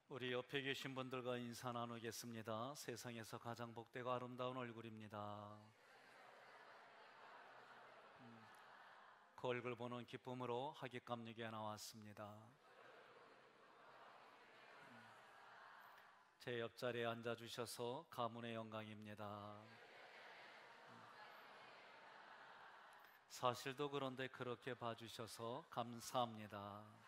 우리 옆에 계신 분들과 인사 나누겠습니다. 세상에서 가장 복되고 아름다운 얼굴입니다. 그 얼굴 보는 기쁨으로 하객감리교에 나왔습니다. 제 옆자리에 앉아주셔서 가문의 영광입니다. 사실도 그런데 그렇게 봐주셔서 감사합니다.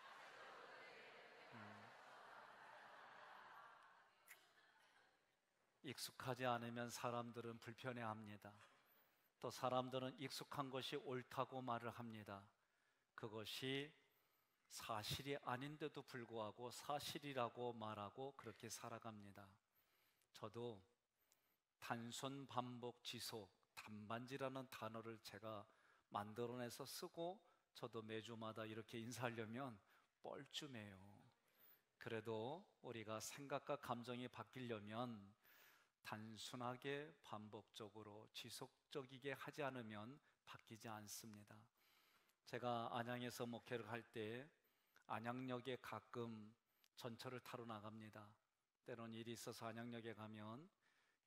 익숙하지 않으면 사람들은 불편해합니다. 또 사람들은 익숙한 것이 옳다고 말을 합니다. 그것이 사실이 아닌데도 불구하고 사실이라고 말하고 그렇게 살아갑니다. 저도 단순 반복 지속, 단반지라는 단어를 제가 만들어내서 쓰고 저도 매주마다 이렇게 인사하려면 뻘쭘해요. 그래도 우리가 생각과 감정이 바뀌려면 단순하게 반복적으로 지속적이게 하지 않으면 바뀌지 않습니다. 제가 안양에서 목회를 할 때 안양역에 가끔 전철을 타러 나갑니다. 때론 일이 있어서 안양역에 가면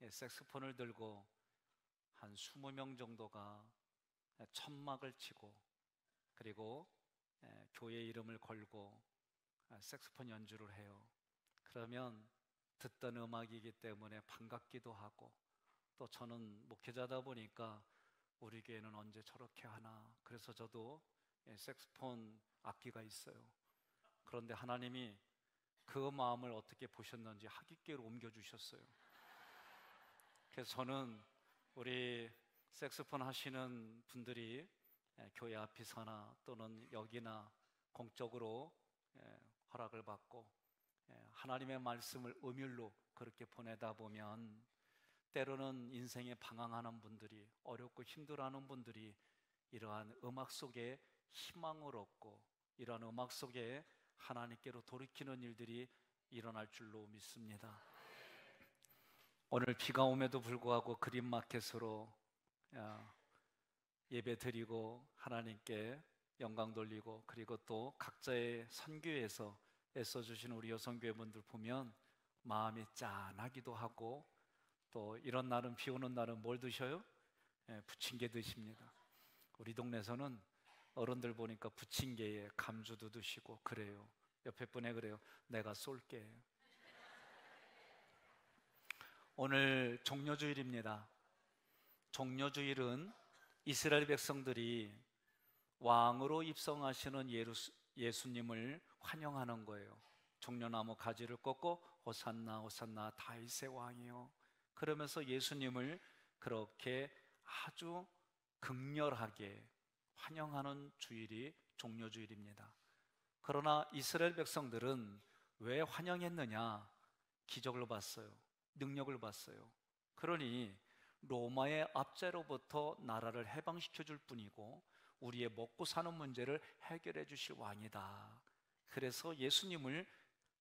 색소폰을 들고 한 20명 정도가 천막을 치고 그리고 교회 이름을 걸고 색소폰 연주를 해요. 그러면 듣던 음악이기 때문에 반갑기도 하고, 또 저는 목회자다 보니까 우리 교회는 언제 저렇게 하나, 그래서 저도 색소폰 악기가 있어요. 그런데 하나님이 그 마음을 어떻게 보셨는지 하객교회로 옮겨주셨어요. 그래서 저는 우리 색소폰 하시는 분들이 교회 앞에서나 또는 여기나 공적으로 허락을 받고 하나님의 말씀을 음율로 그렇게 보내다 보면 때로는 인생에 방황하는 분들이, 어렵고 힘들어하는 분들이 이러한 음악 속에 희망을 얻고 이러한 음악 속에 하나님께로 돌이키는 일들이 일어날 줄로 믿습니다. 오늘 비가 오면도 불구하고 그린마켓으로 예배 드리고 하나님께 영광 돌리고, 그리고 또 각자의 선교에서 애써주시는 우리 여성교회분들 보면 마음이 짠하기도 하고, 또 이런 날은, 비 오는 날은 뭘 드셔요? 부침개 드십니다. 우리 동네에서는 어른들 보니까 부침개에 감주도 드시고 그래요. 옆에 분에 그래요. 내가 쏠게. 오늘 종려주일입니다. 종려주일은 이스라엘 백성들이 왕으로 입성하시는 예수님을 환영하는 거예요. 종려나무 가지를 꺾고 호산나 호산나 다윗의 왕이요, 그러면서 예수님을 그렇게 아주 극렬하게 환영하는 주일이 종려주일입니다. 그러나 이스라엘 백성들은 왜 환영했느냐? 기적을 봤어요. 능력을 봤어요. 그러니 로마의 압제로부터 나라를 해방시켜 줄 뿐이고 우리의 먹고 사는 문제를 해결해 주실 왕이다. 그래서 예수님을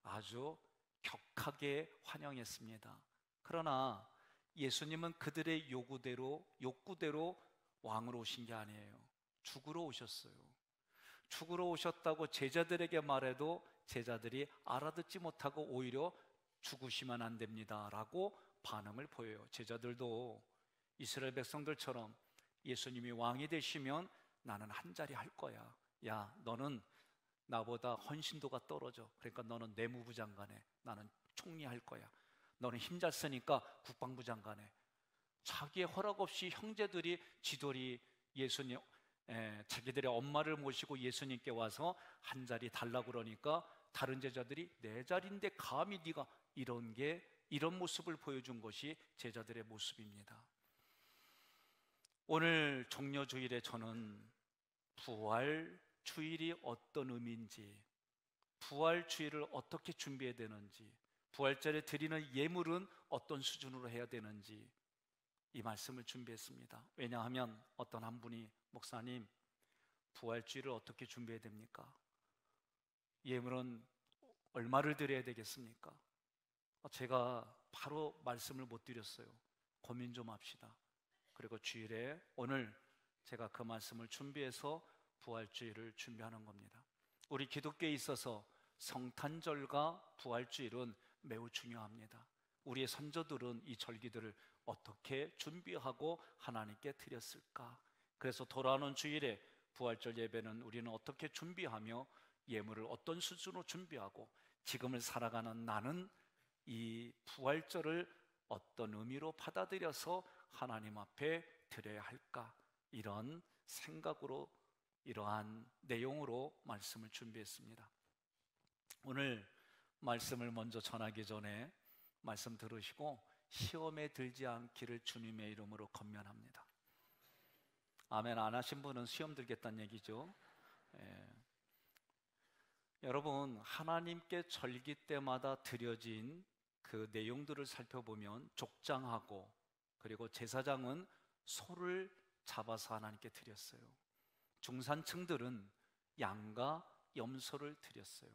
아주 격하게 환영했습니다. 그러나 예수님은 그들의 욕구대로 왕으로 오신 게 아니에요. 죽으러 오셨어요. 죽으러 오셨다고 제자들에게 말해도 제자들이 알아듣지 못하고 오히려 죽으시면 안 됩니다 라고 반응을 보여요. 제자들도 이스라엘 백성들처럼 예수님이 왕이 되시면 나는 한 자리 할 거야. 야, 너는 나보다 헌신도가 떨어져. 그러니까 너는 내무부 장관에, 나는 총리 할 거야. 너는 힘 잘 쓰니까 국방부 장관에. 자기의 허락 없이 형제들이 지돌이 예수님, 자기들의 엄마를 모시고 예수님께 와서 한 자리 달라고 그러니까 다른 제자들이 내 자리인데 감히 네가, 이런 모습을 보여준 것이 제자들의 모습입니다. 오늘 종려주일에 저는 부활주일이 어떤 의미인지, 부활주일을 어떻게 준비해야 되는지, 부활절에 드리는 예물은 어떤 수준으로 해야 되는지 이 말씀을 준비했습니다. 왜냐하면 어떤 한 분이, 목사님, 부활주일을 어떻게 준비해야 됩니까? 예물은 얼마를 드려야 되겠습니까? 제가 바로 말씀을 못 드렸어요. 고민 좀 합시다. 그리고 주일에 오늘 제가 그 말씀을 준비해서 부활주일을 준비하는 겁니다. 우리 기독교에 있어서 성탄절과 부활주일은 매우 중요합니다. 우리의 선조들은 이 절기들을 어떻게 준비하고 하나님께 드렸을까? 그래서 돌아오는 주일에 부활절 예배는 우리는 어떻게 준비하며 예물을 어떤 수준으로 준비하고 지금을 살아가는 나는 이 부활절을 어떤 의미로 받아들여서 하나님 앞에 드려야 할까? 이런 생각으로 이러한 내용으로 말씀을 준비했습니다. 오늘 말씀을 먼저 전하기 전에 말씀 들으시고 시험에 들지 않기를 주님의 이름으로 권면합니다. 아멘 안 하신 분은 시험 들겠다는 얘기죠. 여러분, 하나님께 절기 때마다 드려진 그 내용들을 살펴보면 족장하고 그리고 제사장은 소를 잡아서 하나님께 드렸어요. 중산층들은 양과 염소를 드렸어요.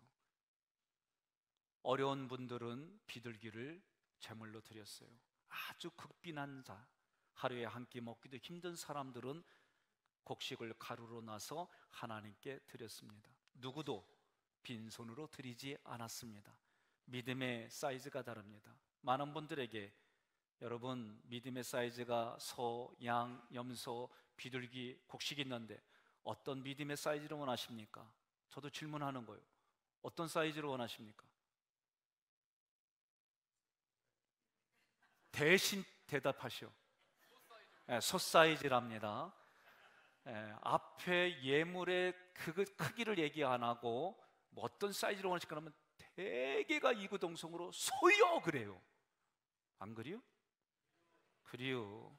어려운 분들은 비둘기를 제물로 드렸어요. 아주 극빈한 자, 하루에 한 끼 먹기도 힘든 사람들은 곡식을 가루로 나서 하나님께 드렸습니다. 누구도 빈손으로 드리지 않았습니다. 믿음의 사이즈가 다릅니다. 많은 분들에게 여러분 믿음의 사이즈가 소, 양, 염소, 비둘기, 곡식이 있는데 어떤 믿음의 사이즈를 원하십니까? 저도 질문하는 거예요. 어떤 사이즈를 원하십니까? 대신 대답하시오. 소 사이즈랍니다. 앞에 예물의 그 크기를 얘기 안 하고 뭐 어떤 사이즈로 원하실까 하면 대개가 이구동성으로 소요 그래요. 안 그래요? 그래요.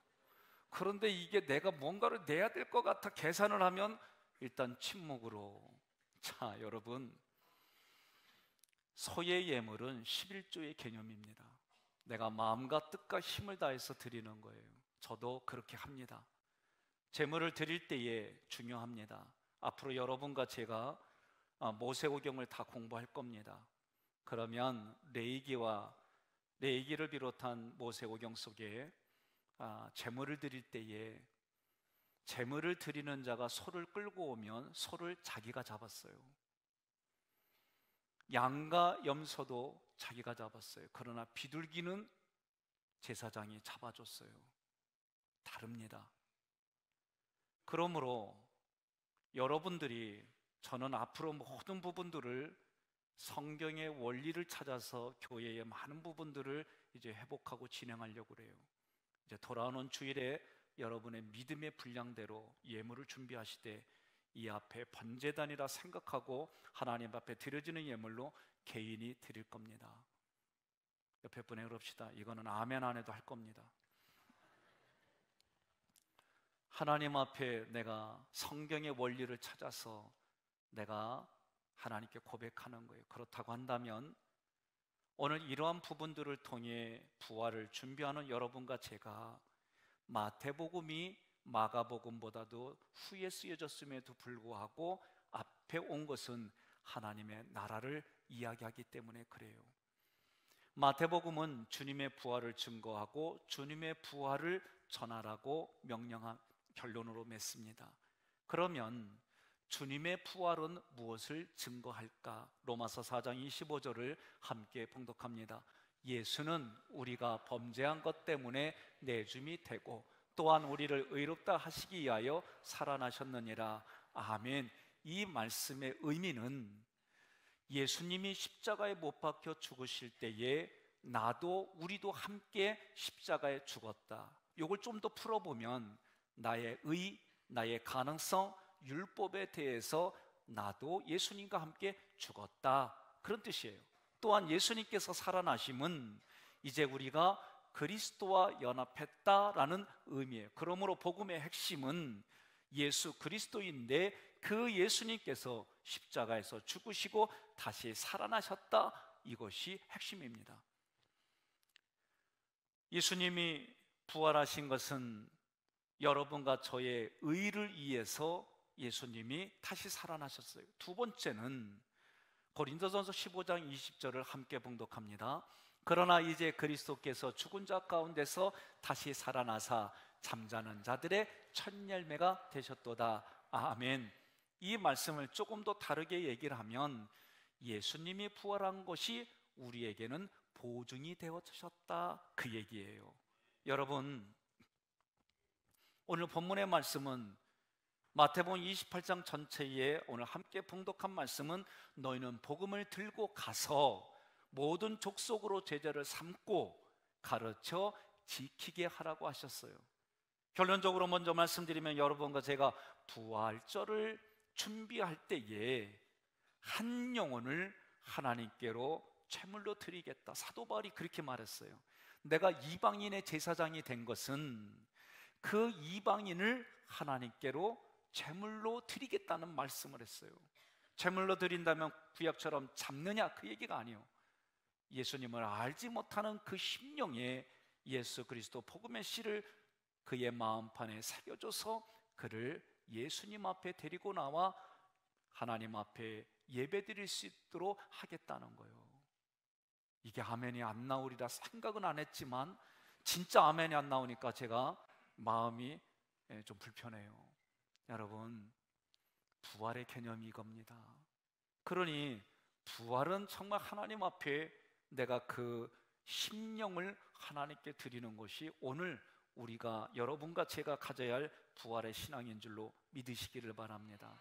그런데 이게 내가 뭔가를 내야 될 것 같아 계산을 하면 일단 침묵으로. 자, 여러분, 소의 예물은 11조의 개념입니다. 내가 마음과 뜻과 힘을 다해서 드리는 거예요. 저도 그렇게 합니다. 제물을 드릴 때에 중요합니다. 앞으로 여러분과 제가 모세오경을 다 공부할 겁니다. 그러면 레위기를 비롯한 모세오경 속에 제물을 드릴 때에 제물을 드리는 자가 소를 끌고 오면 소를 자기가 잡았어요. 양과 염소도 자기가 잡았어요. 그러나 비둘기는 제사장이 잡아줬어요. 다릅니다. 그러므로 여러분들이 저는 앞으로 모든 부분들을 성경의 원리를 찾아서 교회의 많은 부분들을 이제 회복하고 진행하려고 그래요. 이제 돌아오는 주일에 여러분의 믿음의 분량대로 예물을 준비하시되 이 앞에 번제단이라 생각하고 하나님 앞에 드려지는 예물로 개인이 드릴 겁니다. 옆에 분에 그럽시다. 이거는 아멘 안 해도 할 겁니다. 하나님 앞에 내가 성경의 원리를 찾아서 내가 하나님께 고백하는 거예요. 그렇다고 한다면 오늘 이러한 부분들을 통해 부활을 준비하는 여러분과 제가 마태복음이 마가복음보다도 후에 쓰여졌음에도 불구하고 앞에 온 것은 하나님의 나라를 이야기하기 때문에 그래요. 마태복음은 주님의 부활을 증거하고 주님의 부활을 전하라고 명령한 결론으로 맺습니다. 그러면 주님의 부활은 무엇을 증거할까? 로마서 4장 25절을 함께 봉독합니다. 예수는 우리가 범죄한 것 때문에 내줌이 되고 또한 우리를 의롭다 하시기 위하여 살아나셨느니라. 아멘. 이 말씀의 의미는 예수님이 십자가에 못 박혀 죽으실 때에 나도 우리도 함께 십자가에 죽었다. 이걸 좀 더 풀어보면 나의 의, 나의 가능성, 율법에 대해서 나도 예수님과 함께 죽었다, 그런 뜻이에요. 또한 예수님께서 살아나심은 이제 우리가 그리스도와 연합했다라는 의미예요. 그러므로 복음의 핵심은 예수 그리스도인데 그 예수님께서 십자가에서 죽으시고 다시 살아나셨다, 이것이 핵심입니다. 예수님이 부활하신 것은 여러분과 저의 의를 위해서 예수님이 다시 살아나셨어요. 두 번째는 고린도전서 15장 20절을 함께 봉독합니다. 그러나 이제 그리스도께서 죽은 자 가운데서 다시 살아나사 잠자는 자들의 첫 열매가 되셨도다. 아멘. 이 말씀을 조금 더 다르게 얘기를 하면 예수님이 부활한 것이 우리에게는 보증이 되어주셨다, 그 얘기예요. 여러분, 오늘 본문의 말씀은 마태복음 28장 전체에 오늘 함께 봉독한 말씀은 너희는 복음을 들고 가서 모든 족속으로 제자를 삼고 가르쳐 지키게 하라고 하셨어요. 결론적으로 먼저 말씀드리면, 여러분과 제가 부활절을 준비할 때에 한 영혼을 하나님께로 제물로 드리겠다, 사도 바울이 그렇게 말했어요. 내가 이방인의 제사장이 된 것은 그 이방인을 하나님께로 제물로 드리겠다는 말씀을 했어요. 제물로 드린다면 구약처럼 잡느냐, 그 얘기가 아니에요. 예수님을 알지 못하는 그 심령에 예수 그리스도 복음의 씨를 그의 마음판에 새겨줘서 그를 예수님 앞에 데리고 나와 하나님 앞에 예배드릴 수 있도록 하겠다는 거예요. 이게 아멘이 안 나오리라 생각은 안 했지만 진짜 아멘이 안 나오니까 제가 마음이 좀 불편해요. 여러분, 부활의 개념이 이겁니다. 그러니 부활은 정말 하나님 앞에 내가 그 심령을 하나님께 드리는 것이 오늘 우리가, 여러분과 제가 가져야 할 부활의 신앙인 줄로 믿으시기를 바랍니다.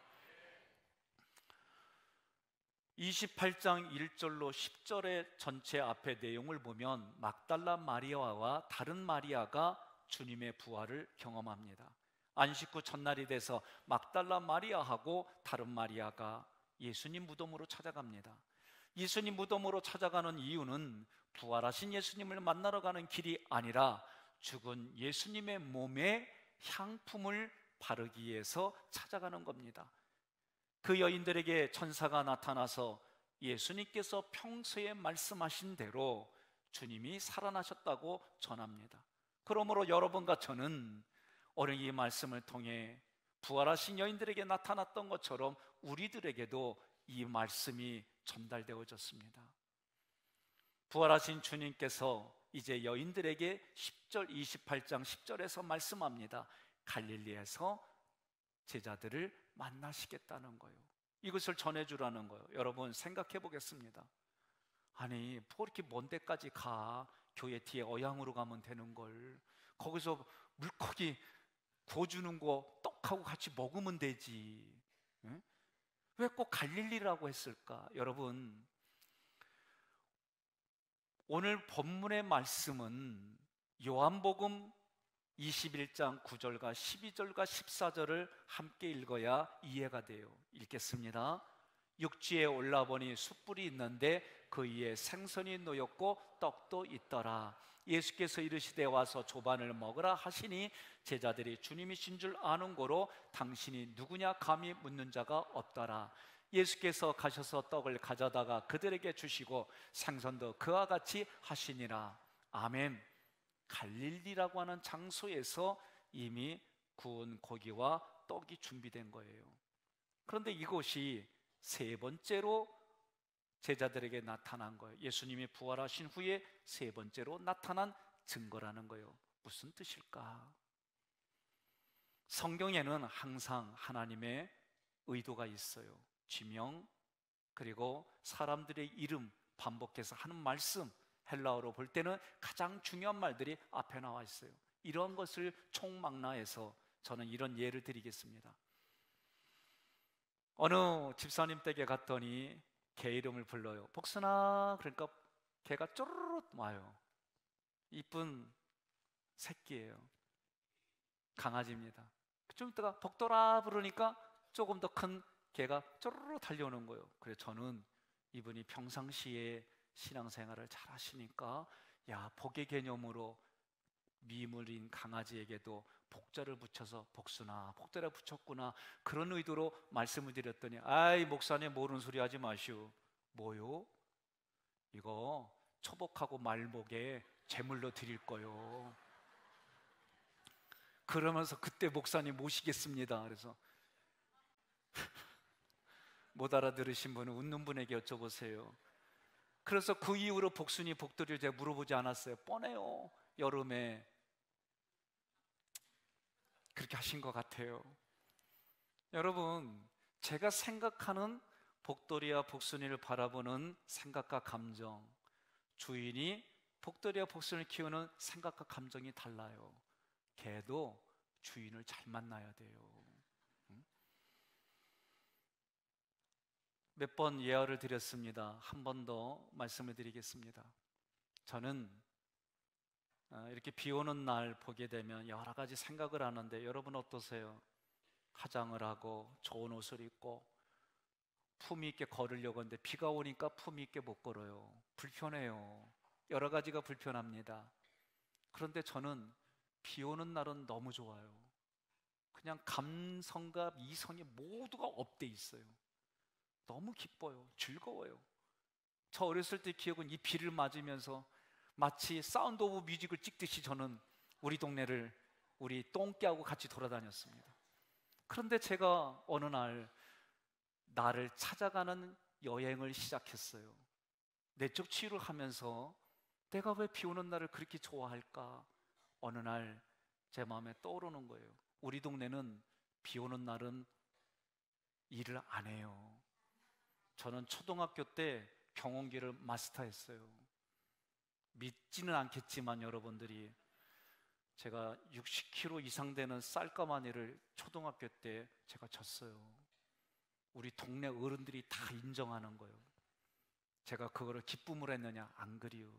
28장 1절로 10절의 전체 앞의 내용을 보면 막달라 마리아와 다른 마리아가 주님의 부활을 경험합니다. 안식 후 첫날이 돼서 막달라 마리아하고 다른 마리아가 예수님 무덤으로 찾아갑니다. 예수님 무덤으로 찾아가는 이유는 부활하신 예수님을 만나러 가는 길이 아니라 죽은 예수님의 몸에 향품을 바르기 위해서 찾아가는 겁니다. 그 여인들에게 천사가 나타나서 예수님께서 평소에 말씀하신 대로 주님이 살아나셨다고 전합니다. 그러므로 여러분과 저는 오늘 이 말씀을 통해 부활하신 여인들에게 나타났던 것처럼 우리들에게도 이 말씀이 전달되어졌습니다. 부활하신 주님께서 이제 여인들에게 10절, 28장 10절에서 말씀합니다. 갈릴리에서 제자들을 만나시겠다는 거예요. 이것을 전해주라는 거예요. 여러분, 생각해 보겠습니다. 아니, 뭐 이렇게 먼 데까지 가? 교회 뒤에 어양으로 가면 되는 걸, 거기서 물고기 구워주는 거 떡하고 같이 먹으면 되지. 응? 왜 꼭 갈릴리라고 했을까? 여러분, 오늘 본문의 말씀은 요한복음 21장 9절과 12절과 14절을 함께 읽어야 이해가 돼요. 읽겠습니다. 육지에 올라보니 숯불이 있는데 그 위에 생선이 놓였고 떡도 있더라. 예수께서 이르시되 와서 조반을 먹으라 하시니 제자들이 주님이신 줄 아는 고로 당신이 누구냐 감히 묻는 자가 없더라. 예수께서 가셔서 떡을 가져다가 그들에게 주시고 생선도 그와 같이 하시니라. 아멘. 갈릴리라고 하는 장소에서 이미 구운 고기와 떡이 준비된 거예요. 그런데 이것이 세 번째로 제자들에게 나타난 거예요. 예수님이 부활하신 후에 세 번째로 나타난 증거라는 거예요. 무슨 뜻일까? 성경에는 항상 하나님의 의도가 있어요. 지명, 그리고 사람들의 이름 반복해서 하는 말씀, 헬라어로 볼 때는 가장 중요한 말들이 앞에 나와 있어요. 이런 것을 총망라해서 저는 이런 예를 드리겠습니다. 어느 집사님 댁에 갔더니 개 이름을 불러요. 복순아, 그러니까 개가 쪼르륵 와요. 이쁜 새끼예요. 강아지입니다. 좀 있다가 복돌아 부르니까 조금 더 큰 개가 쪼르륵 달려오는 거예요. 그래서 저는 이분이 평상시에 신앙생활을 잘 하시니까, 야, 복의 개념으로 미물인 강아지에게도 복자를 붙여서 복순아, 복자를 붙였구나, 그런 의도로 말씀을 드렸더니, 아이 목사님 모르는 소리 하지 마시오. 뭐요? 이거 초복하고 말복에 제물로 드릴 거요. 그러면서 그때 목사님 모시겠습니다. 그래서 못 알아들으신 분은 웃는 분에게 여쭤보세요. 그래서 그 이후로 복순이 복돌이를 제가 물어보지 않았어요. 뻔해요. 여름에 그렇게 하신 것 같아요. 여러분, 제가 생각하는 복돌이와 복순이를 바라보는 생각과 감정, 주인이 복돌이와 복순이를 키우는 생각과 감정이 달라요. 개도 주인을 잘 만나야 돼요. 몇 번 예언을 드렸습니다. 한 번 더 말씀을 드리겠습니다. 저는 이렇게 비 오는 날 보게 되면 여러 가지 생각을 하는데, 여러분 어떠세요? 화장을 하고 좋은 옷을 입고 품위 있게 걸으려고 하는데 비가 오니까 품위 있게 못 걸어요. 불편해요. 여러 가지가 불편합니다. 그런데 저는 비 오는 날은 너무 좋아요. 그냥 감성과 이성이 모두가 업돼 있어요. 너무 기뻐요. 즐거워요. 저 어렸을 때 기억은 이 비를 맞으면서 마치 사운드 오브 뮤직을 찍듯이 저는 우리 동네를 우리 똥개하고 같이 돌아다녔습니다. 그런데 제가 어느 날 나를 찾아가는 여행을 시작했어요. 내적 치유를 하면서 내가 왜 비 오는 날을 그렇게 좋아할까? 어느 날 제 마음에 떠오르는 거예요. 우리 동네는 비 오는 날은 일을 안 해요. 저는 초등학교 때 경운기를 마스터했어요. 믿지는 않겠지만 여러분들이, 제가 60kg 이상 되는 쌀까마니를 초등학교 때 제가 졌어요. 우리 동네 어른들이 다 인정하는 거예요. 제가 그거를 기쁨으로 했느냐? 안 그리요.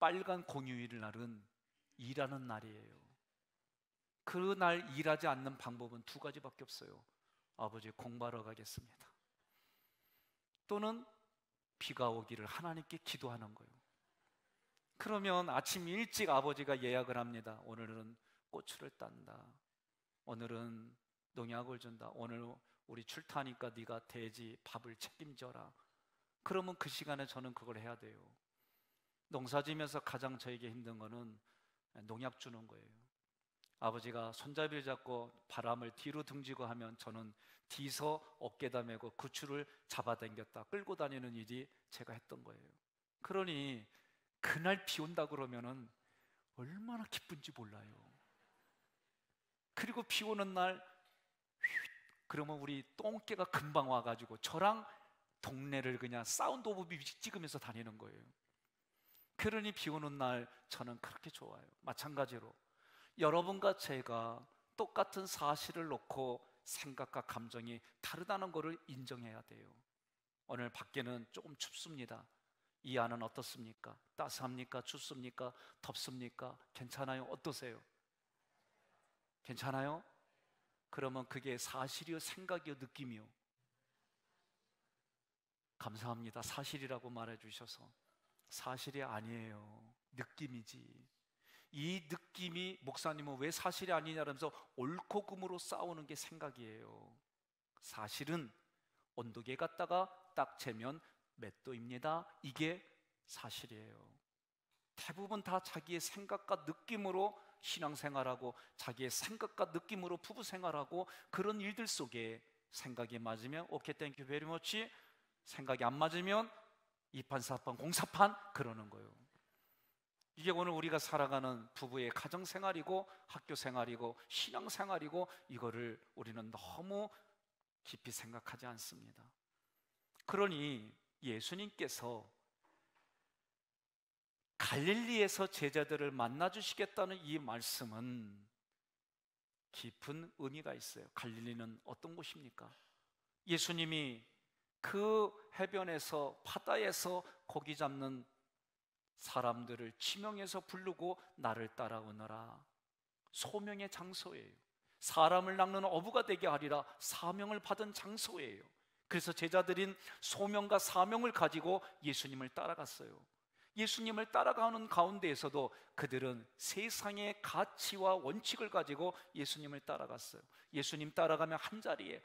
빨간 공휴일 날은 일하는 날이에요. 그날 일하지 않는 방법은 두 가지밖에 없어요. 아버지 공부하러 가겠습니다. 또는 비가 오기를 하나님께 기도하는 거예요. 그러면 아침 일찍 아버지가 예약을 합니다. 오늘은 고추를 딴다. 오늘은 농약을 준다. 오늘 우리 출타니까 네가 돼지 밥을 책임져라. 그러면 그 시간에 저는 그걸 해야 돼요. 농사지면서 가장 저에게 힘든 거는 농약 주는 거예요. 아버지가 손잡이를 잡고 바람을 뒤로 등지고 하면 저는 뒤서 어깨다 메고 구추를 잡아당겼다 끌고 다니는 일이 제가 했던 거예요. 그러니 그날 비 온다 그러면은 얼마나 기쁜지 몰라요. 그리고 비 오는 날 그러면 우리 똥개가 금방 와가지고 저랑 동네를 그냥 사운드 오브 뮤직 찍으면서 다니는 거예요. 그러니 비 오는 날 저는 그렇게 좋아요. 마찬가지로 여러분과 제가 똑같은 사실을 놓고 생각과 감정이 다르다는 것을 인정해야 돼요. 오늘 밖에는 조금 춥습니다. 이 안은 어떻습니까? 따스합니까? 춥습니까? 덥습니까? 괜찮아요? 어떠세요? 괜찮아요? 그러면 그게 사실이요, 생각이요, 느낌이요? 감사합니다. 사실이라고 말해 주셔서. 사실이 아니에요. 느낌이지. 이 느낌이, 목사님은 왜 사실이 아니냐면서 옳고 그름으로 싸우는 게 생각이에요. 사실은 온도계 갖다가 딱 재면 몇 도입니다. 이게 사실이에요. 대부분 다 자기의 생각과 느낌으로 신앙생활하고 자기의 생각과 느낌으로 부부생활하고 그런 일들 속에 생각이 맞으면 오케이 땡큐 베리 머치, 생각이 안 맞으면 이판사판 공사판 그러는 거예요. 이게 오늘 우리가 살아가는 부부의 가정생활이고 학교생활이고 신앙생활이고, 이거를 우리는 너무 깊이 생각하지 않습니다. 그러니 예수님께서 갈릴리에서 제자들을 만나주시겠다는 이 말씀은 깊은 의미가 있어요. 갈릴리는 어떤 곳입니까? 예수님이 그 해변에서, 바다에서 고기 잡는 사람들을 지명해서 부르고 나를 따라오너라. 소명의 장소예요. 사람을 낚는 어부가 되게 하리라. 사명을 받은 장소예요. 그래서 제자들인 소명과 사명을 가지고 예수님을 따라갔어요. 예수님을 따라가는 가운데에서도 그들은 세상의 가치와 원칙을 가지고 예수님을 따라갔어요. 예수님 따라가면 한 자리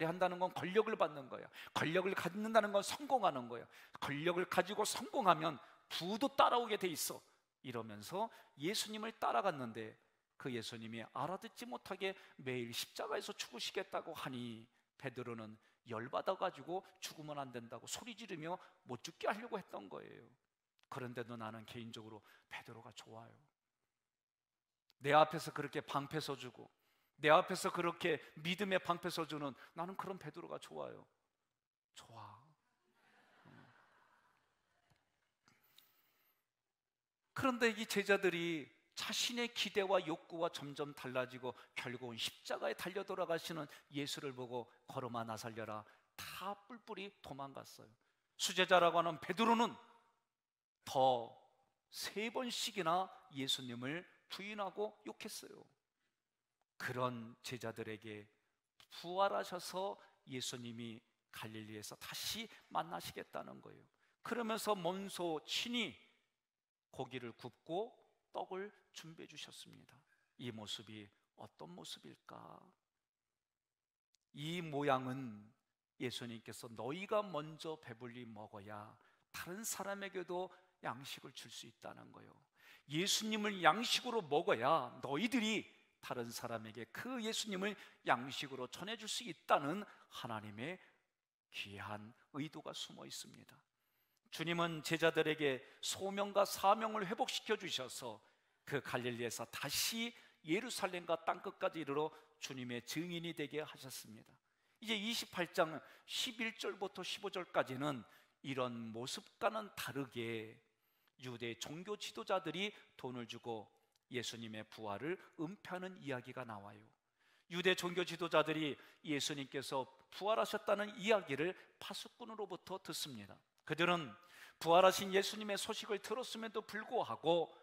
한다는 건 권력을 받는 거예요. 권력을 갖는다는 건 성공하는 거예요. 권력을 가지고 성공하면 부도 따라오게 돼 있어. 이러면서 예수님을 따라갔는데 그 예수님이 알아듣지 못하게 매일 십자가에서 죽으시겠다고 하니 베드로는 열받아가지고 죽으면 안 된다고 소리 지르며 못 죽게 하려고 했던 거예요. 그런데도 나는 개인적으로 베드로가 좋아요. 내 앞에서 그렇게 방패 서주고 내 앞에서 그렇게 믿음의 방패 서주는, 나는 그런 베드로가 좋아요. 좋아. 그런데 이 제자들이 자신의 기대와 욕구와 점점 달라지고 결국은 십자가에 달려 돌아가시는 예수를 보고 걸음아 나 살려라, 다 뿔뿔이 도망갔어요. 수제자라고 하는 베드로는 더 3번씩이나 예수님을 부인하고 욕했어요. 그런 제자들에게 부활하셔서 예수님이 갈릴리에서 다시 만나시겠다는 거예요. 그러면서 먼소 친히 고기를 굽고 떡을 준비해 주셨습니다. 이 모습이 어떤 모습일까? 이 모양은 예수님께서 너희가 먼저 배불리 먹어야 다른 사람에게도 양식을 줄 수 있다는 거예요. 예수님을 양식으로 먹어야 너희들이 다른 사람에게 그 예수님을 양식으로 전해줄 수 있다는 하나님의 귀한 의도가 숨어 있습니다. 주님은 제자들에게 소명과 사명을 회복시켜 주셔서 그 갈릴리에서 다시 예루살렘과 땅끝까지 이르러 주님의 증인이 되게 하셨습니다. 이제 28장 11절부터 15절까지는 이런 모습과는 다르게 유대 종교 지도자들이 돈을 주고 예수님의 부활을 은폐하는 이야기가 나와요. 유대 종교 지도자들이 예수님께서 부활하셨다는 이야기를 파수꾼으로부터 듣습니다. 그들은 부활하신 예수님의 소식을 들었음에도 불구하고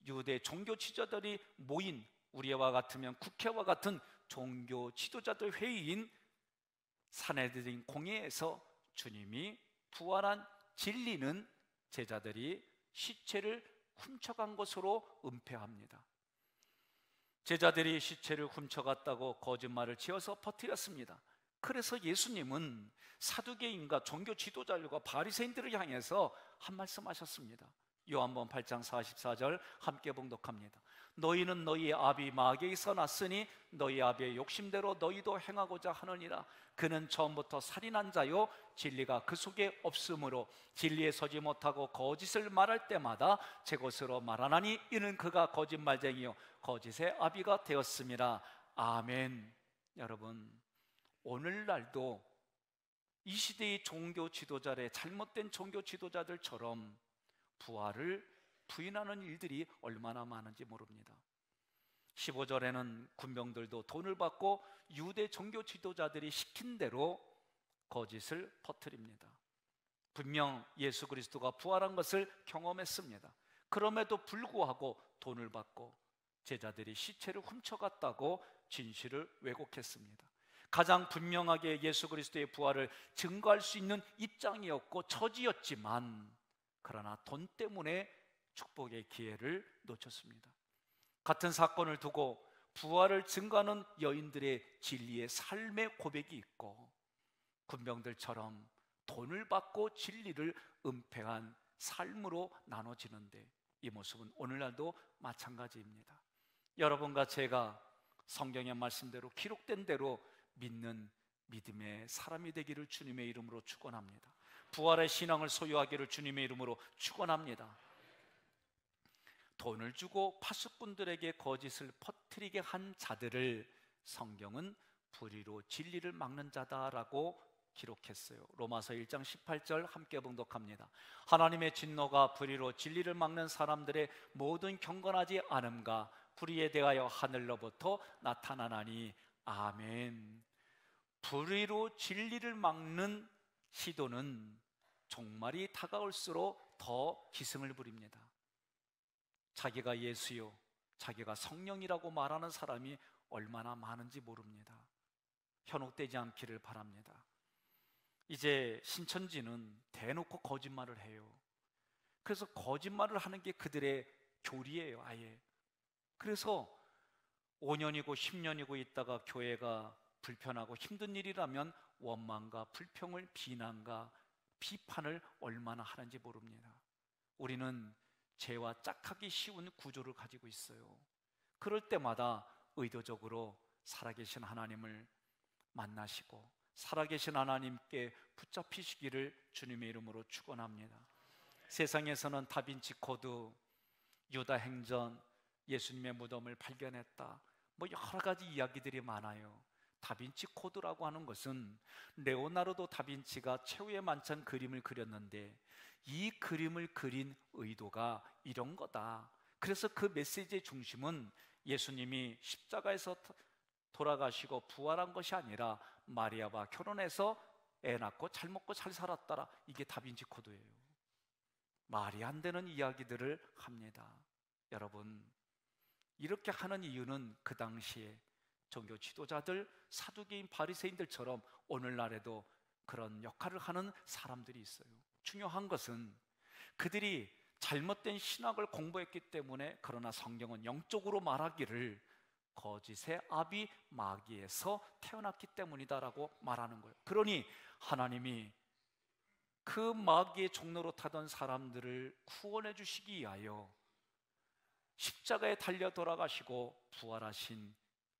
유대 종교 지도자들이 모인, 우리와 같으면 국회와 같은 종교 지도자들 회의인 사내들인 공회에서 주님이 부활한 진리는 제자들이 시체를 훔쳐간 것으로 은폐합니다. 제자들이 시체를 훔쳐갔다고 거짓말을 지어서 퍼뜨렸습니다. 그래서 예수님은 사두개인과 종교 지도자들과 바리새인들을 향해서 한 말씀 하셨습니다. 요한복음 8장 44절 함께 봉독합니다. 너희는 너희 아비 마귀에서 났으니 너희 아비의 욕심대로 너희도 행하고자 하느니라. 그는 처음부터 살인한 자요 진리가 그 속에 없으므로 진리에 서지 못하고 거짓을 말할 때마다 제 것으로 말하나니 이는 그가 거짓말쟁이요 거짓의 아비가 되었음이라. 아멘. 여러분, 오늘날도 이 시대의 종교 지도자의 잘못된 종교 지도자들처럼 부활을 부인하는 일들이 얼마나 많은지 모릅니다. 15절에는 군병들도 돈을 받고 유대 종교 지도자들이 시킨 대로 거짓을 퍼뜨립니다. 분명 예수 그리스도가 부활한 것을 경험했습니다. 그럼에도 불구하고 돈을 받고 제자들이 시체를 훔쳐갔다고 진실을 왜곡했습니다. 가장 분명하게 예수 그리스도의 부활을 증거할 수 있는 입장이었고 처지였지만 그러나 돈 때문에 축복의 기회를 놓쳤습니다. 같은 사건을 두고 부활을 증거하는 여인들의 진리의 삶의 고백이 있고 군병들처럼 돈을 받고 진리를 은폐한 삶으로 나눠지는데 이 모습은 오늘날도 마찬가지입니다. 여러분과 제가 성경의 말씀대로 기록된 대로 믿는 믿음의 사람이 되기를 주님의 이름으로 축원합니다. 부활의 신앙을 소유하기를 주님의 이름으로 축원합니다. 돈을 주고 파수꾼들에게 거짓을 퍼뜨리게 한 자들을 성경은 불의로 진리를 막는 자다라고 기록했어요. 로마서 1장 18절 함께 봉독합니다. 하나님의 진노가 불의로 진리를 막는 사람들의 모든 경건하지 않음과 불의에 대하여 하늘로부터 나타나나니. 아멘. 불의로 진리를 막는 시도는 종말이 다가올수록 더 기승을 부립니다. 자기가 예수요, 자기가 성령이라고 말하는 사람이 얼마나 많은지 모릅니다. 현혹되지 않기를 바랍니다. 이제 신천지는 대놓고 거짓말을 해요. 그래서 거짓말을 하는 게 그들의 교리예요, 아예. 그래서 5년이고 10년이고 있다가 교회가 불편하고 힘든 일이라면 원망과 불평을, 비난과 비판을 얼마나 하는지 모릅니다. 우리는 죄와 짝하기 쉬운 구조를 가지고 있어요. 그럴 때마다 의도적으로 살아계신 하나님을 만나시고 살아계신 하나님께 붙잡히시기를 주님의 이름으로 축원합니다. 세상에서는 다빈치 코드, 유다 행전, 예수님의 무덤을 발견했다, 뭐 여러 가지 이야기들이 많아요. 다빈치 코드라고 하는 것은 레오나르도 다빈치가 최후의 만찬 그림을 그렸는데 이 그림을 그린 의도가 이런 거다. 그래서 그 메시지의 중심은 예수님이 십자가에서 돌아가시고 부활한 것이 아니라 마리아와 결혼해서 애 낳고 잘 먹고 잘 살았더라. 이게 다빈치 코드예요. 말이 안 되는 이야기들을 합니다. 여러분, 이렇게 하는 이유는 그 당시에 종교 지도자들, 사두개인 바리새인들처럼 오늘날에도 그런 역할을 하는 사람들이 있어요. 중요한 것은 그들이 잘못된 신학을 공부했기 때문에, 그러나 성경은 영적으로 말하기를 거짓의 아비 마귀에서 태어났기 때문이다라고 말하는 거예요. 그러니 하나님이 그 마귀의 종로로 타던 사람들을 구원해 주시기 위하여 십자가에 달려 돌아가시고 부활하신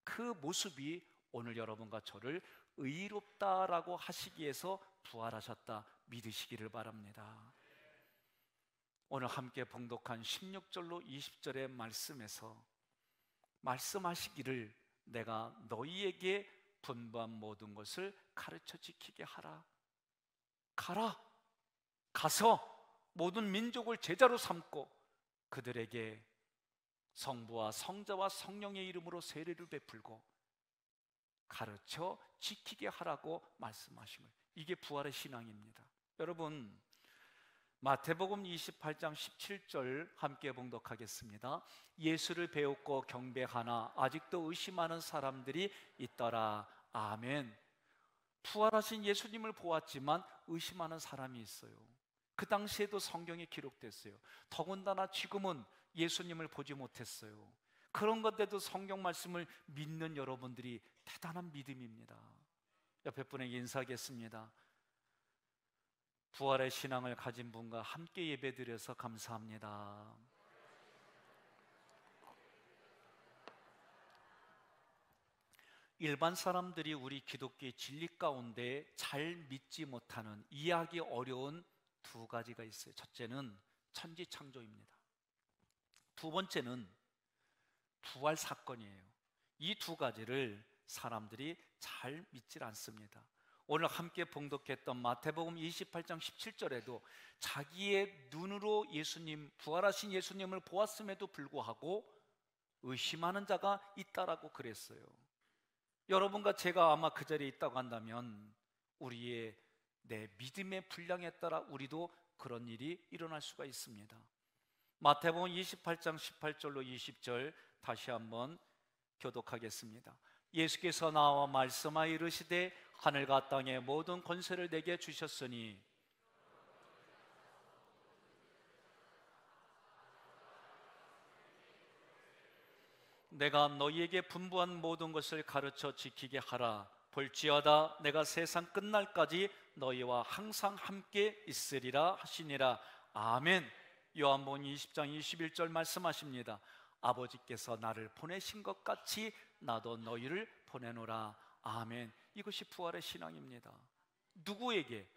그 모습이 오늘 여러분과 저를 의롭다라고 하시기 위해서 부활하셨다 믿으시기를 바랍니다. 오늘 함께 봉독한 16절로 20절의 말씀에서 말씀하시기를 내가 너희에게 분부한 모든 것을 가르쳐 지키게 하라. 가라. 가서 모든 민족을 제자로 삼고 그들에게 성부와 성자와 성령의 이름으로 세례를 베풀고 가르쳐 지키게 하라고 말씀하신 거예요. 이게 부활의 신앙입니다. 여러분, 마태복음 28장 17절 함께 봉독하겠습니다. 예수를 배웠고 경배하나 아직도 의심하는 사람들이 있더라. 아멘. 부활하신 예수님을 보았지만 의심하는 사람이 있어요. 그 당시에도 성경에 기록됐어요. 더군다나 지금은 예수님을 보지 못했어요. 그런 건데도 성경 말씀을 믿는 여러분들이 대단한 믿음입니다. 옆에 분에게 인사하겠습니다. 부활의 신앙을 가진 분과 함께 예배드려서 감사합니다. 일반 사람들이 우리 기독교의 진리 가운데 잘 믿지 못하는, 이해하기 어려운 두 가지가 있어요. 첫째는 천지창조입니다. 두 번째는 부활 사건이에요. 이 두 가지를 사람들이 잘 믿질 않습니다. 오늘 함께 봉독했던 마태복음 28장 17절에도 자기의 눈으로 예수님, 부활하신 예수님을 보았음에도 불구하고 의심하는 자가 있다라고 그랬어요. 여러분과 제가 아마 그 자리에 있다고 한다면 우리의 내 믿음의 분량에 따라 우리도 그런 일이 일어날 수가 있습니다. 마태복음 28장 18절로 20절 다시 한번 교독하겠습니다. 예수께서 나와 말씀하여 이르시되 하늘과 땅의 모든 권세를 내게 주셨으니 내가 너희에게 분부한 모든 것을 가르쳐 지키게 하라. 볼지어다 내가 세상 끝날까지 너희와 항상 함께 있으리라 하시니라. 아멘. 요한복음 20장 21절 말씀하십니다. 아버지께서 나를 보내신 것 같이 나도 너희를 보내노라. 아멘. 이것이 부활의 신앙입니다. 누구에게?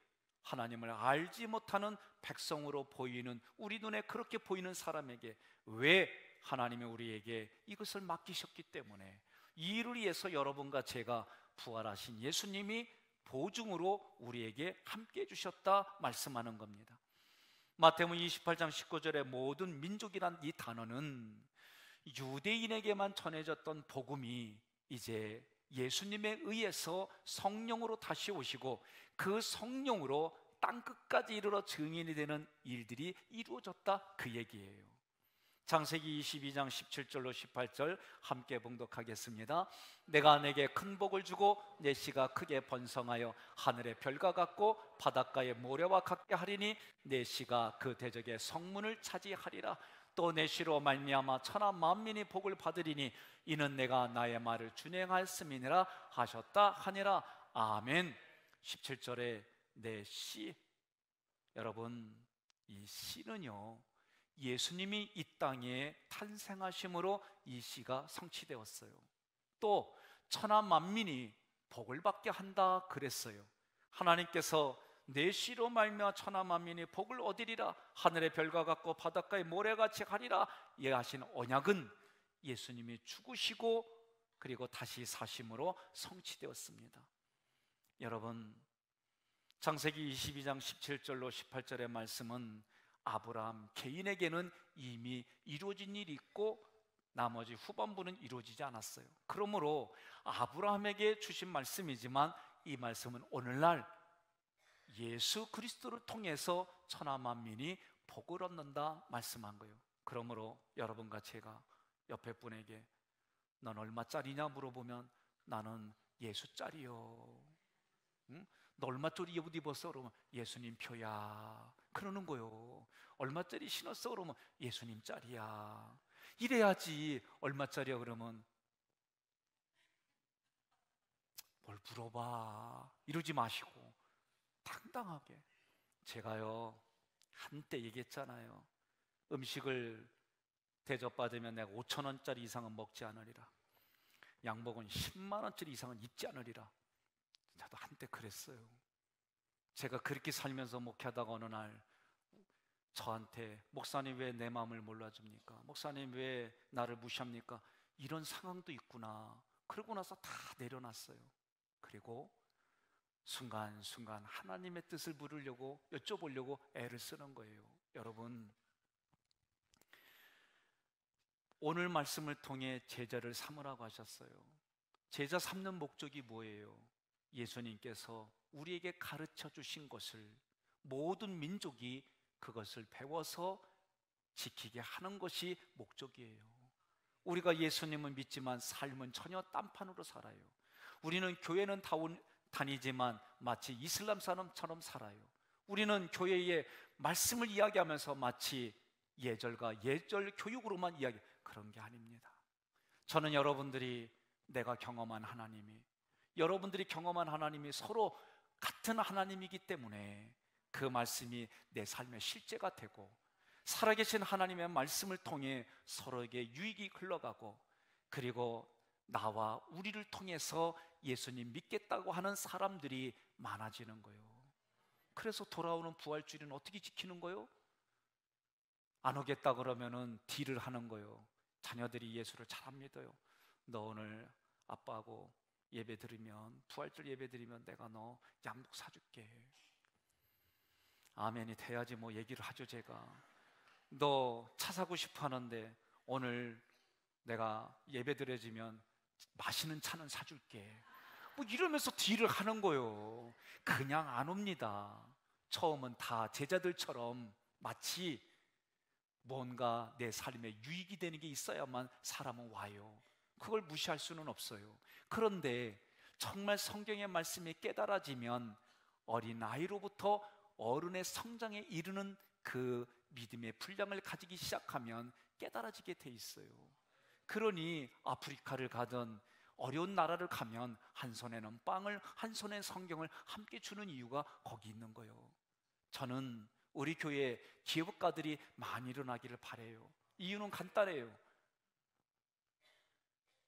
하나님을 알지 못하는 백성으로 보이는, 우리 눈에 그렇게 보이는 사람에게. 왜? 하나님이 우리에게 이것을 맡기셨기 때문에. 이 일을 위해서 여러분과 제가 부활하신 예수님이 보증으로 우리에게 함께 해주셨다 말씀하는 겁니다. 마태복음 28장 19절에 모든 민족이란 이 단어는 유대인에게만 전해졌던 복음이 이제 예수님에 의해서 성령으로 다시 오시고 그 성령으로 땅끝까지 이르러 증인이 되는 일들이 이루어졌다, 그 얘기예요. 창세기 22장 17절로 18절 함께 봉독하겠습니다. 내가 내게 큰 복을 주고 내 씨가 크게 번성하여 하늘의 별과 같고 바닷가의 모래와 같게 하리니 내 씨가 그 대적의 성문을 차지하리라. 또 내 씨로 말미암아 천하 만민이 복을 받으리니 이는 내가 나의 말을 준행하였음이니라 하셨다 하니라. 아멘. 17절에 내 씨, 여러분 이 씨는요 예수님이 이 땅에 탄생하심으로 이 씨가 성취되었어요. 또 천하 만민이 복을 받게 한다 그랬어요. 하나님께서 내 씨로 말미암아 천하 만민이 복을 얻으리라. 하늘의 별과 같고 바닷가의 모래같이 하리라. 예 하신 언약은 예수님이 죽으시고 그리고 다시 사심으로 성취되었습니다. 여러분, 창세기 22장 17절로 18절의 말씀은 아브라함 개인에게는 이미 이루어진 일이 있고 나머지 후반부는 이루어지지 않았어요. 그러므로 아브라함에게 주신 말씀이지만 이 말씀은 오늘날 예수 그리스도를 통해서 천하 만민이 복을 얻는다 말씀한 거예요. 그러므로 여러분과 제가 옆에 분에게 넌 얼마짜리냐 물어보면 나는 예수짜리요. 응? 너 얼마짜리 옷 입었어? 그러면 예수님 표야. 그러는 거요. 얼마짜리 신었어? 그러면 예수님 짤이야. 이래야지. 얼마짜리야? 그러면 뭘 물어봐. 이러지 마시고 당당하게. 제가요 한때 얘기했잖아요. 음식을 대접받으면 내가 5천 원짜리 이상은 먹지 않으리라. 양복은 10만 원짜리 이상은 입지 않으리라. 저도 한때 그랬어요. 제가 그렇게 살면서 목회하다가 어느 날 저한테 목사님 왜 내 마음을 몰라줍니까? 목사님 왜 나를 무시합니까? 이런 상황도 있구나. 그러고 나서 다 내려놨어요. 그리고 순간순간 하나님의 뜻을 물으려고 여쭤보려고 애를 쓰는 거예요. 여러분, 오늘 말씀을 통해 제자를 삼으라고 하셨어요. 제자 삼는 목적이 뭐예요? 예수님께서 우리에게 가르쳐 주신 것을 모든 민족이 그것을 배워서 지키게 하는 것이 목적이에요. 우리가 예수님을 믿지만 삶은 전혀 딴판으로 살아요. 우리는 교회는 다니지만 마치 이슬람 사람처럼 살아요. 우리는 교회의 말씀을 이야기하면서 마치 예절과 예절 교육으로만 그런 게 아닙니다. 저는 여러분들이 내가 경험한 하나님이, 여러분들이 경험한 하나님이 서로 같은 하나님이기 때문에 그 말씀이 내 삶의 실제가 되고 살아계신 하나님의 말씀을 통해 서로에게 유익이 흘러가고 그리고 나와 우리를 통해서 예수님 믿겠다고 하는 사람들이 많아지는 거예요. 그래서 돌아오는 부활주일은 어떻게 지키는 거예요? 안 오겠다 그러면은 딜을 하는 거예요. 자녀들이 예수를 잘 안 믿어요. 너 오늘 아빠하고 예배 드리면, 부활절 예배 드리면 내가 너 양복 사줄게. 아멘이 돼야지 뭐 얘기를 하죠. 제가 너 차 사고 싶어 하는데 오늘 내가 예배 드려지면 마시는 차는 사줄게. 뭐 이러면서 딜을 하는 거예요. 그냥 안 옵니다. 처음은 다 제자들처럼 마치 뭔가 내 삶에 유익이 되는 게 있어야만 사람은 와요. 그걸 무시할 수는 없어요. 그런데 정말 성경의 말씀이 깨달아지면 어린아이로부터 어른의 성장에 이르는 그 믿음의 분량을 가지기 시작하면 깨달아지게 돼 있어요. 그러니 아프리카를 가든 어려운 나라를 가면 한 손에는 빵을, 한 손에 성경을 함께 주는 이유가 거기 있는 거예요. 저는 우리 교회에 기업가들이 많이 일어나기를 바라요. 이유는 간단해요.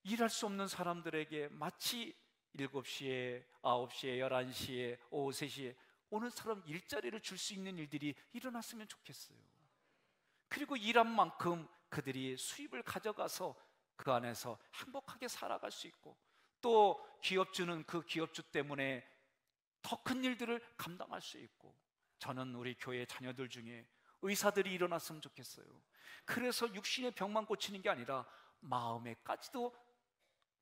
일할 수 없는 사람들에게 마치 7시에, 9시에, 11시에, 오후 3시에 오는 사람 일자리를 줄 수 있는 일들이 일어났으면 좋겠어요. 그리고 일한 만큼 그들이 수입을 가져가서 그 안에서 행복하게 살아갈 수 있고 또 기업주는 그 기업주 때문에 더 큰 일들을 감당할 수 있고 저는 우리 교회 자녀들 중에 의사들이 일어났으면 좋겠어요. 그래서 육신의 병만 고치는 게 아니라 마음에까지도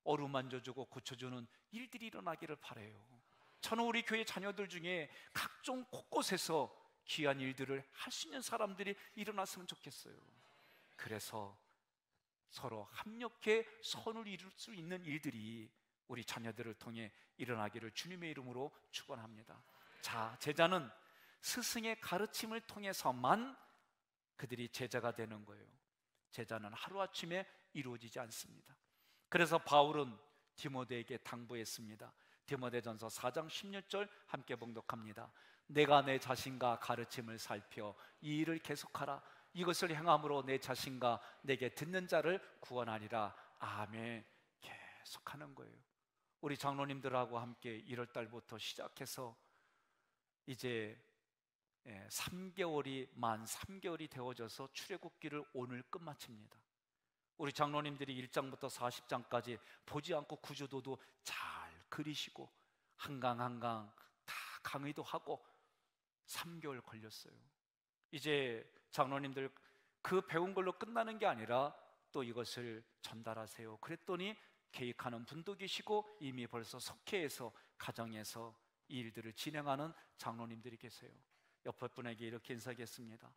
어루만져주고 고쳐주는 일들이 일어나기를 바라요. 저는 우리 교회 자녀들 중에 각종 곳곳에서 귀한 일들을 할 수 있는 사람들이 일어났으면 좋겠어요. 그래서 서로 합력해 선을 이룰 수 있는 일들이 우리 자녀들을 통해 일어나기를 주님의 이름으로 축원합니다. 자, 제자는 스승의 가르침을 통해서만 그들이 제자가 되는 거예요. 제자는 하루아침에 이루어지지 않습니다. 그래서 바울은 디모데에게 당부했습니다. 디모데전서 4장 16절 함께 봉독합니다. 내가 내 자신과 가르침을 살펴 이 일을 계속하라. 이것을 행함으로 내 자신과 내게 듣는 자를 구원하리라. 아멘. 계속하는 거예요. 우리 장로님들하고 함께 1월 달부터 시작해서 이제 3개월이 되어져서 출애굽기를 오늘 끝마칩니다. 우리 장로님들이 1장부터 40장까지 보지 않고 구조도도 잘 그리시고 한 강 한 강 다 강의도 하고 3개월 걸렸어요. 이제 장로님들 그 배운 걸로 끝나는 게 아니라 또 이것을 전달하세요. 그랬더니 계획하는 분도 계시고 이미 벌써 석회에서 가정에서 이 일들을 진행하는 장로님들이 계세요. 옆에 분에게 이렇게 인사하겠습니다.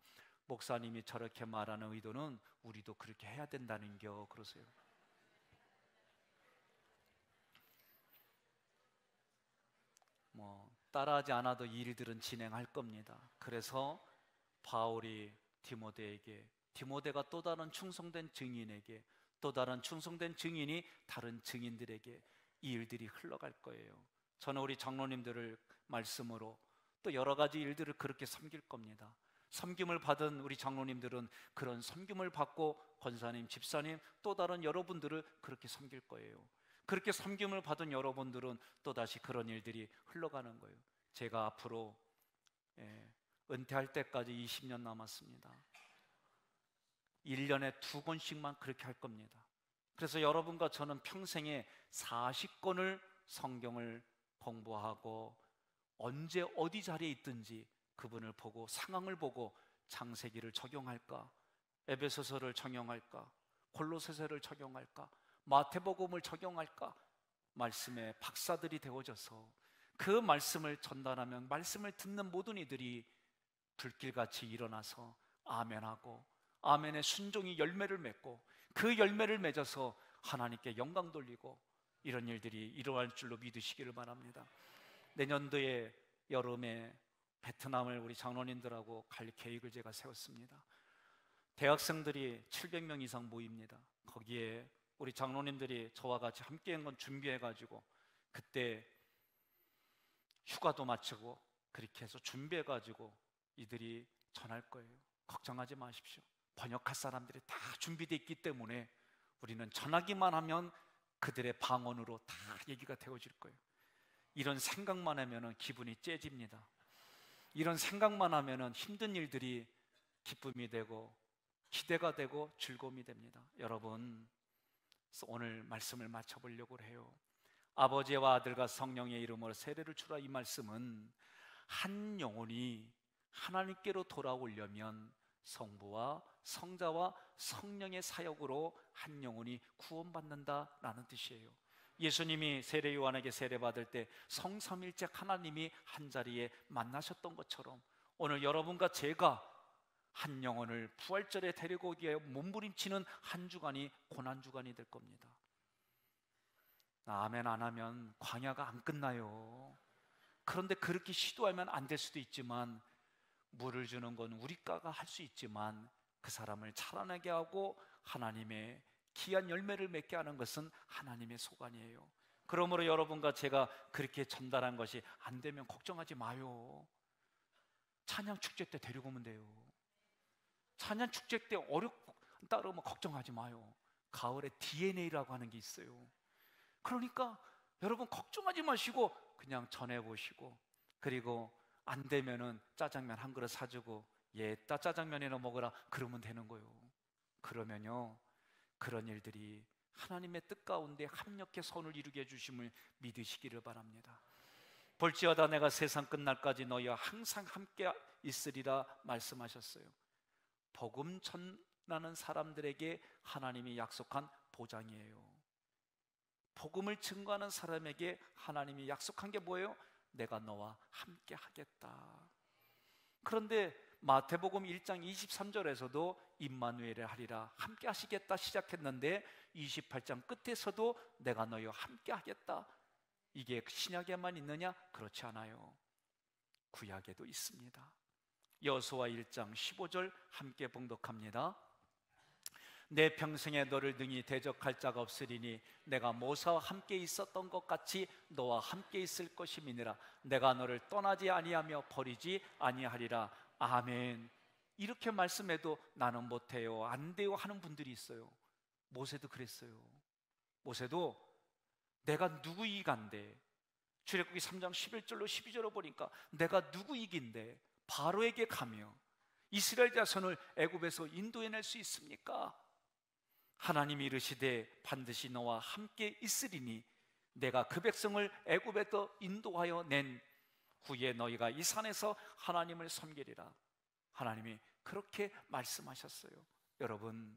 목사님이 저렇게 말하는 의도는 우리도 그렇게 해야 된다는겨, 그러세요. 따라하지 않아도 이 일들은 진행할 겁니다. 그래서 바울이 디모데에게, 디모데가 또 다른 충성된 증인에게, 또 다른 충성된 증인이 다른 증인들에게 이 일들이 흘러갈 거예요. 저는 우리 장로님들을 말씀으로 또 여러 가지 일들을 그렇게 섬길 겁니다. 섬김을 받은 우리 장로님들은 그런 섬김을 받고 권사님, 집사님, 또 다른 여러분들을 그렇게 섬길 거예요. 그렇게 섬김을 받은 여러분들은 또다시 그런 일들이 흘러가는 거예요. 제가 앞으로 은퇴할 때까지 20년 남았습니다. 1년에 2권씩만 그렇게 할 겁니다. 그래서 여러분과 저는 평생에 40권을 성경을 공부하고 언제 어디 자리에 있든지 그분을 보고 상황을 보고 창세기를 적용할까, 에베소서를 적용할까, 골로새서를 적용할까, 마태복음을 적용할까, 말씀의 박사들이 되어져서 그 말씀을 전달하면 말씀을 듣는 모든 이들이 불길같이 일어나서 아멘하고 아멘의 순종이 열매를 맺고 그 열매를 맺어서 하나님께 영광 돌리고 이런 일들이 일어날 줄로 믿으시기를 바랍니다. 내년도에 여름에 베트남을 우리 장로님들하고 갈 계획을 제가 세웠습니다. 대학생들이 700명 이상 모입니다. 거기에 우리 장로님들이 저와 같이 함께 한 건 준비해가지고 그때 휴가도 마치고 그렇게 해서 준비해가지고 이들이 전할 거예요. 걱정하지 마십시오. 번역할 사람들이 다 준비되어 있기 때문에 우리는 전하기만 하면 그들의 방언으로 다 얘기가 되어질 거예요. 이런 생각만 하면 기분이 째집니다. 이런 생각만 하면 힘든 일들이 기쁨이 되고 기대가 되고 즐거움이 됩니다. 여러분, 오늘 말씀을 마쳐보려고 해요. 아버지와 아들과 성령의 이름으로 세례를 주라, 이 말씀은 한 영혼이 하나님께로 돌아오려면 성부와 성자와 성령의 사역으로 한 영혼이 구원받는다라는 뜻이에요. 예수님이 세례 요한에게 세례받을 때 성삼일째 하나님이 한자리에 만나셨던 것처럼 오늘 여러분과 제가 한 영혼을 부활절에 데리고 오기 위해 몸부림치는 한 주간이 고난주간이 될 겁니다. 아멘 안 하면 광야가 안 끝나요. 그런데 그렇게 시도하면 안 될 수도 있지만, 물을 주는 건 우리가가 할 수 있지만 그 사람을 살아나게 하고 하나님의 귀한 열매를 맺게 하는 것은 하나님의 소관이에요. 그러므로 여러분과 제가 그렇게 전달한 것이 안 되면 걱정하지 마요. 찬양 축제 때 데리고 오면 돼요. 찬양 축제 때 어렵다 그러면 걱정하지 마요. 가을에 DNA라고 하는 게 있어요. 그러니까 여러분 걱정하지 마시고 그냥 전해보시고, 그리고 안 되면은 짜장면 한 그릇 사주고 따 짜장면이나 먹으라 그러면 되는 거예요. 그러면요, 그런 일들이 하나님의 뜻 가운데 합력해 선을 이루게 해주심을 믿으시기를 바랍니다. 볼지어다 내가 세상 끝날까지 너희와 항상 함께 있으리라 말씀하셨어요. 복음 전하는 사람들에게 하나님이 약속한 보장이에요. 복음을 증거하는 사람에게 하나님이 약속한 게 뭐예요? 내가 너와 함께 하겠다. 그런데 마태복음 1장 23절에서도 임마누엘을 하리라, 함께 하시겠다 시작했는데 28장 끝에서도 내가 너희와 함께 하겠다. 이게 신약에만 있느냐? 그렇지 않아요. 구약에도 있습니다. 여호수아 1장 15절 함께 봉독합니다. 내 평생에 너를 능히 대적할 자가 없으리니 내가 모세와 함께 있었던 것 같이 너와 함께 있을 것임이니라. 내가 너를 떠나지 아니하며 버리지 아니하리라. 아멘. 이렇게 말씀해도 나는 못해요, 안 돼요 하는 분들이 있어요. 모세도 그랬어요. 모세도 내가 누구 이간데, 출애굽기 3장 11절로 12절로 보니까 내가 누구 이긴데 바로에게 가며 이스라엘 자손을 애굽에서 인도해낼 수 있습니까? 하나님이 이르시되 반드시 너와 함께 있으리니 내가 그 백성을 애굽에서 인도하여 낸 후에 너희가 이 산에서 하나님을 섬기리라. 하나님이 그렇게 말씀하셨어요. 여러분,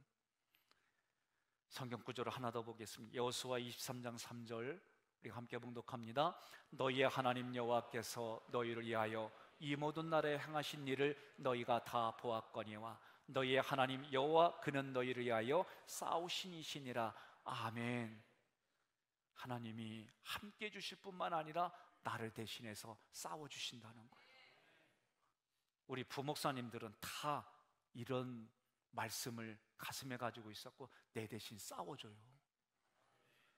성경 구절을 하나 더 보겠습니다. 여호수아 23장 3절 우리 함께 봉독합니다. 너희의 하나님 여호와께서 너희를 위하여 이 모든 날에 행하신 일을 너희가 다 보았거니와 너희의 하나님 여호와 그는 너희를 위하여 싸우신 이시니라. 아멘. 하나님이 함께 해주실 뿐만 아니라 나를 대신해서 싸워주신다는 거예요. 우리 부목사님들은 다 이런 말씀을 가슴에 가지고 있었고, 내 대신 싸워줘요.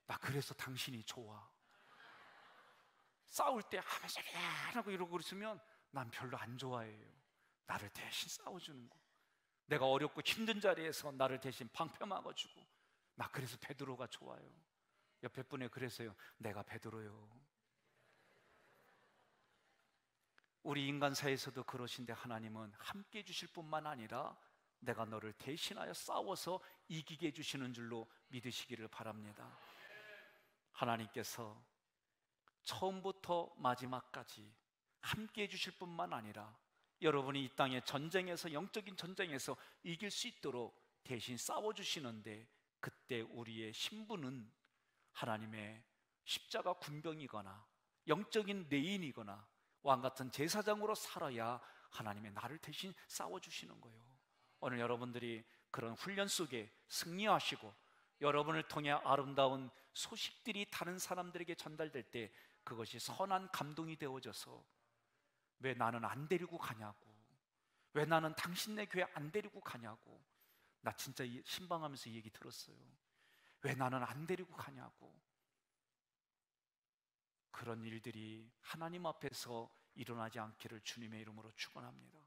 나 그래서 당신이 좋아. 싸울 때 하고 이러고 있으면 난 별로 안 좋아해요. 나를 대신 싸워주는 거. 내가 어렵고 힘든 자리에서 나를 대신 방패 막아주고, 나 그래서 베드로가 좋아요. 옆에 분에 그래서요, 내가 베드로요. 우리 인간사에서도 그러신데 하나님은 함께 해주실 뿐만 아니라 내가 너를 대신하여 싸워서 이기게 해주시는 줄로 믿으시기를 바랍니다. 하나님께서 처음부터 마지막까지 함께 해주실 뿐만 아니라 여러분이 이 땅의 전쟁에서, 영적인 전쟁에서 이길 수 있도록 대신 싸워주시는데, 그때 우리의 신분은 하나님의 십자가 군병이거나 영적인 레인이거나 왕같은 제사장으로 살아야 하나님의 나를 대신 싸워주시는 거예요. 오늘 여러분들이 그런 훈련 속에 승리하시고 여러분을 통해 아름다운 소식들이 다른 사람들에게 전달될 때 그것이 선한 감동이 되어져서, 왜 나는 안 데리고 가냐고, 왜 나는 당신네 교회 안 데리고 가냐고. 나 진짜 신방하면서 이 얘기 들었어요. 왜 나는 안 데리고 가냐고. 그런 일들이 하나님 앞에서 일어나지 않기를 주님의 이름으로 축원합니다.